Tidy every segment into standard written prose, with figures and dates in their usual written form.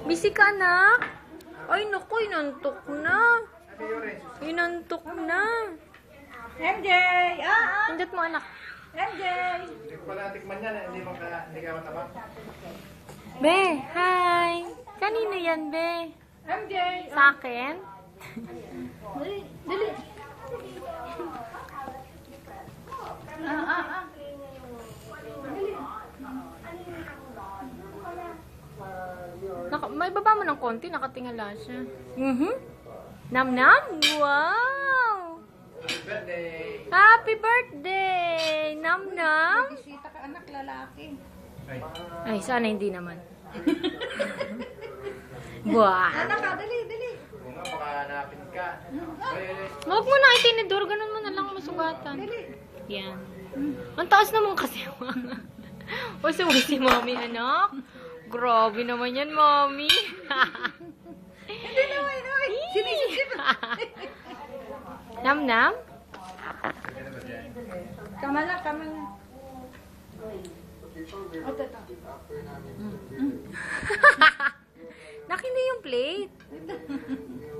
Busy ka na? Ay, naku, inantok na. Inantok na. MJ! Pindot mo, anak. MJ! Hindi ko pala tikman yan, hindi ka matabang. Be, hi. Kanino yan, Be? MJ! Sa akin? Dali, dali. May baba mo ng konti, nakatingala siya. Nam-nam? Wow! Happy birthday! Happy birthday! Nam-nam? Bisita ka anak, lalaki. Ay, sana hindi naman. Buwan. Anak ka, dali, dali. Kung nga, baka hanapin ka. Huwag mo na itinidor, ganun mo na lang masugatan. Yan. Ang taas naman kasi. Usuwi si mommy, anak. Grabe naman yan, mommy. Hindi naman, sinisip. Nam-nam? Kama na, kama na. Nakindi yung plate.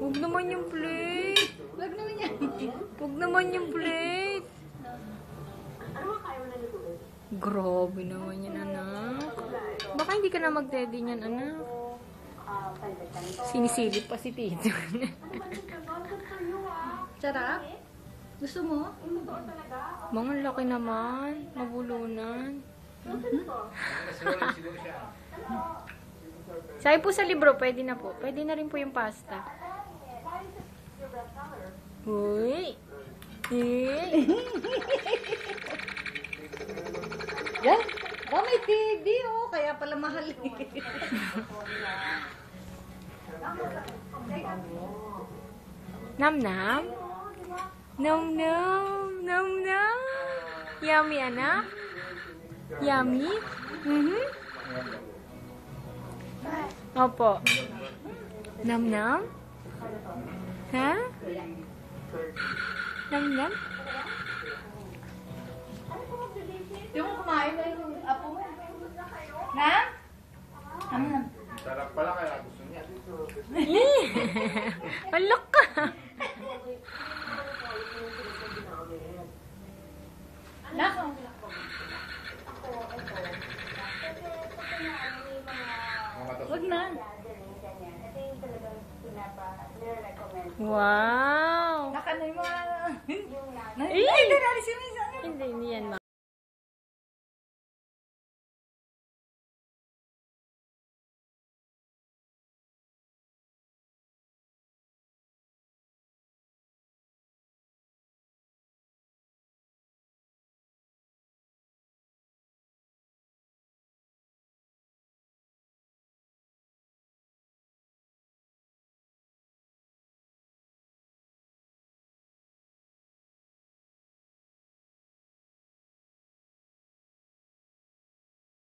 Huwag naman yung plate. Wag naman yan. Huwag naman yung plate. Grabe naman yan, anak. Baka hindi ka na mag-daddy niyan, anak. Sinisilip pa si Tito. Sarap? Gusto mo? Mga laki naman. Mabulunan. Sabi po sa libro, pwede na po. Pwede na rin po yung pasta. Uy! Yan. Oh, may TV, oh. Kaya pala mahal. Nam-nam? Nam-nam? Nam-nam? Yummy, anak? Yummy? Opo. Nam-nam? Ha? Nam-nam? Yung kumain na yung apo mo. Na? Sarap pala kaya gusto niya. Alok ka! Nako. Wag na. Wow! Naka na yung mga... Eh! Ay, dali, sino Hindi yan,